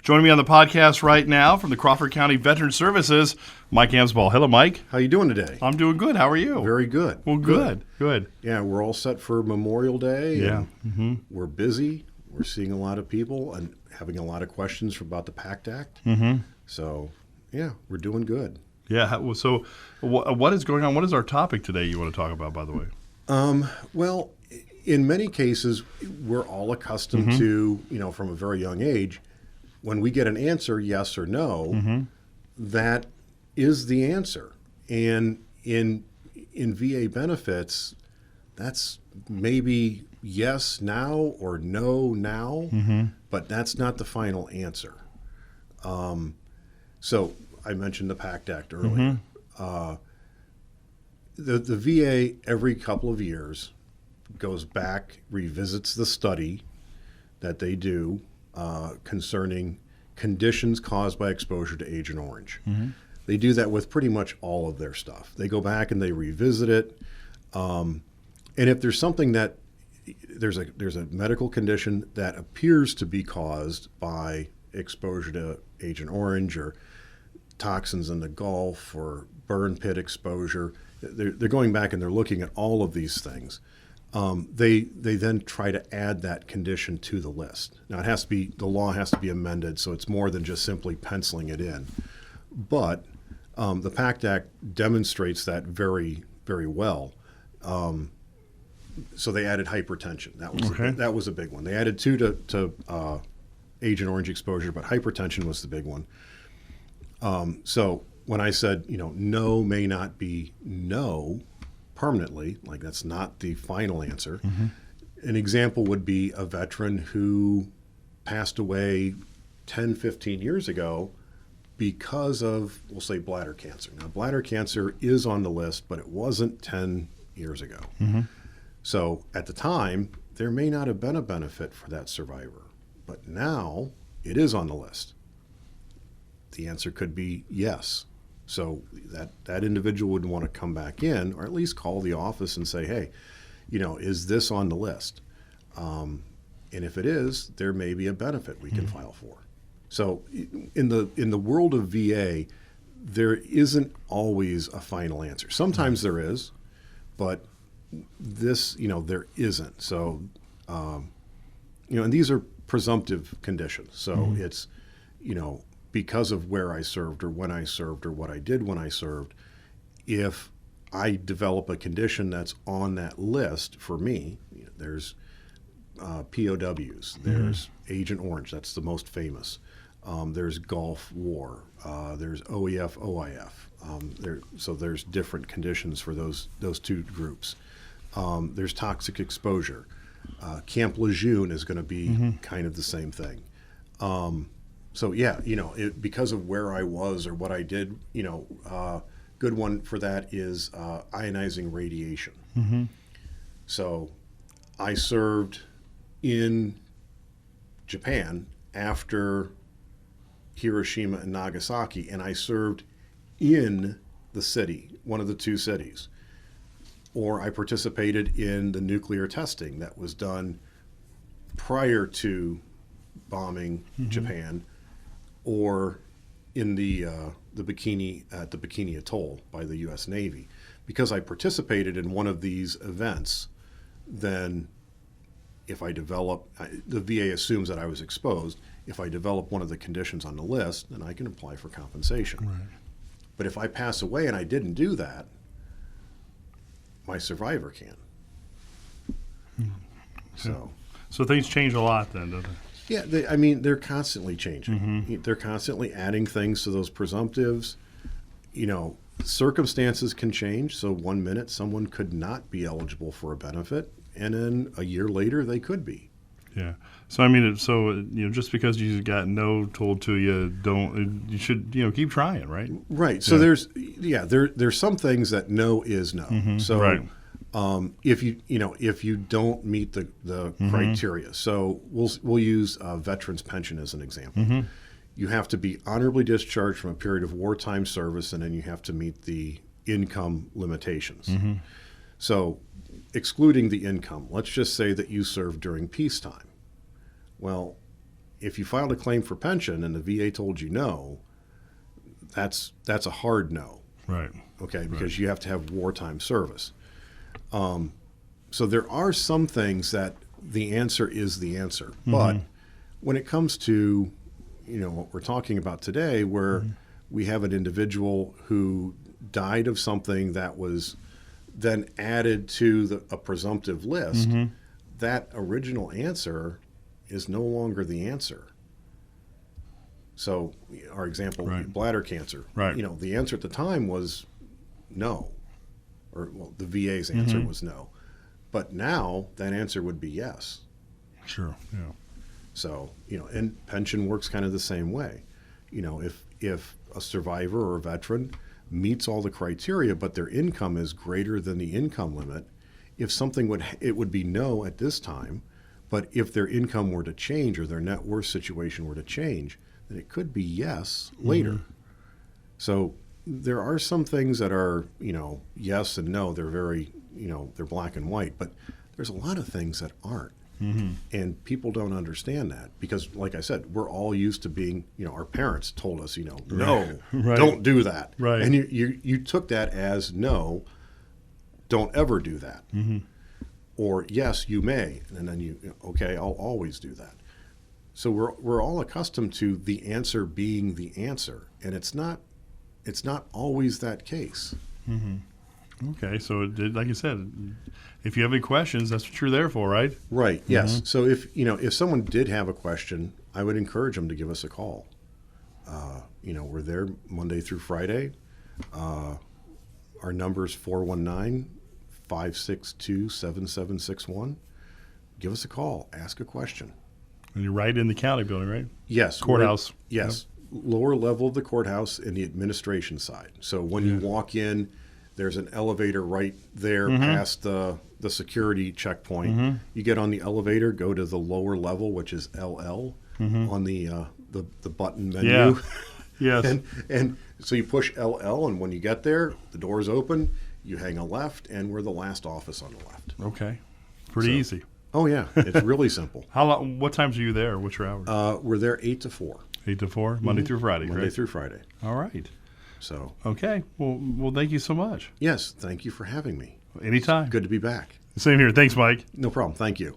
Joining me on the podcast right now from the Crawford County Veterans Services, Mike Amsbaugh. Hello, Mike. How you doing today? I'm doing good. How are you? Very good. Well, good. Yeah, we're all set for Memorial Day. Yeah. We're busy. We're seeing a lot of people and having a lot of questions about the PACT Act. So, yeah, we're doing good. Yeah. So, what is going on? What is our topic today you want to talk about, by the way? Well, in many cases, we're all accustomed to, from a very young age, when we get an answer, yes or no, that is the answer. And in VA benefits, that's maybe yes now or no now, but that's not the final answer. So I mentioned the PACT Act earlier. The VA, every couple of years, goes back, revisits the study that they do concerning conditions caused by exposure to Agent Orange. They do that with pretty much all of their stuff. They go back and they revisit it. And if there's something that there's a medical condition that appears to be caused by exposure to Agent Orange or toxins in the Gulf or burn pit exposure, they're going back and they're looking at all of these things. They then try to add that condition to the list. Now the law has to be amended, so it's more than just simply penciling it in. But the PACT Act demonstrates that very, very well. So they added hypertension. That was a big one. They added two to Agent Orange exposure, but hypertension was the big one. So when I said, no may not be no permanently, like that's not the final answer. An example would be a veteran who passed away 10, 15 years ago because of, we'll say, bladder cancer. Now, bladder cancer is on the list, but it wasn't 10 years ago. So at the time, there may not have been a benefit for that survivor, but now it is on the list. The answer could be yes. So that individual would want to come back in, or at least call the office and say, hey, is this on the list? And if it is, there may be a benefit we can file for. So in the world of VA, there isn't always a final answer. Sometimes there is, but this, there isn't. So, and these are presumptive conditions. So it's, because of where I served or when I served or what I did when I served, if I develop a condition that's on that list for me, there's POWs, there's Agent Orange, that's the most famous. There's Gulf War, there's OEF, OIF. So there's different conditions for those two groups. There's toxic exposure. Camp Lejeune is going to be kind of the same thing. So yeah, because of where I was or what I did, good one for that is ionizing radiation. So I served in Japan after Hiroshima and Nagasaki, and I served in the city, one of the two cities. Or I participated in the nuclear testing that was done prior to bombing Japan, or in the Bikini at the Bikini Atoll by the U.S. Navy. Because I participated in one of these events, then if I develop, the VA assumes that I was exposed. If I develop one of the conditions on the list, then I can apply for compensation. Right. But if I pass away and I didn't do that, my survivor can. So things change a lot then, don't they? Yeah, they're constantly changing. They're constantly adding things to those presumptives. Circumstances can change. So 1 minute someone could not be eligible for a benefit, and then a year later they could be. Yeah. So just because you got no told to you, you should keep trying, right? Right. So there's some things that no is no. So right. If you don't meet the criteria, so we'll use veterans pension as an example. You have to be honorably discharged from a period of wartime service, and then you have to meet the income limitations. So excluding the income, let's just say that you served during peacetime. Well, if you filed a claim for pension and the VA told you no, that's a hard no. Right. Okay, because you have to have wartime service. So there are some things that the answer is the answer. But when it comes to, what we're talking about today, where we have an individual who died of something that was then added to a presumptive list, that original answer is no longer the answer. So our example, bladder cancer, the answer at the time was no, or the VA's answer was no. But now that answer would be yes. Sure, yeah. So, and pension works kind of the same way. If a survivor or a veteran meets all the criteria, but their income is greater than the income limit, if something it would be no at this time, but if their income were to change or their net worth situation were to change, then it could be yes later. So there are some things that are, yes and no. They're very, they're black and white, but there's a lot of things that aren't. And people don't understand that because, like I said, we're all used to being, our parents told us, no, don't do that. Right. And you took that as no, don't ever do that. Or yes, you may. And then okay, I'll always do that. So we're all accustomed to the answer being the answer, and it's not always that case. Okay, so like you said, if you have any questions, that's what you're there for, right? Right. Yes. So if someone did have a question, I would encourage them to give us a call. We're there Monday through Friday. Our number is 419-562-7761. Give us a call. Ask a question. And you're right in the county building, right? Yes. Courthouse. Yes. Yep. Lower level of the courthouse in the administration side. So when you walk in, there's an elevator right there past the security checkpoint. You get on the elevator, go to the lower level, which is LL on the button menu. Yeah. Yes. And so you push LL, and when you get there, the doors open. You hang a left, and we're the last office on the left. Okay. Pretty easy. Oh yeah, it's really simple. How long? What times are you there? What's your hours? We're there 8 to 4. 8 to 4, Monday through Friday. Monday through Friday. All right. So. Okay. Well, thank you so much. Yes, thank you for having me. Anytime. It's good to be back. Same here. Thanks, Mike. No problem. Thank you.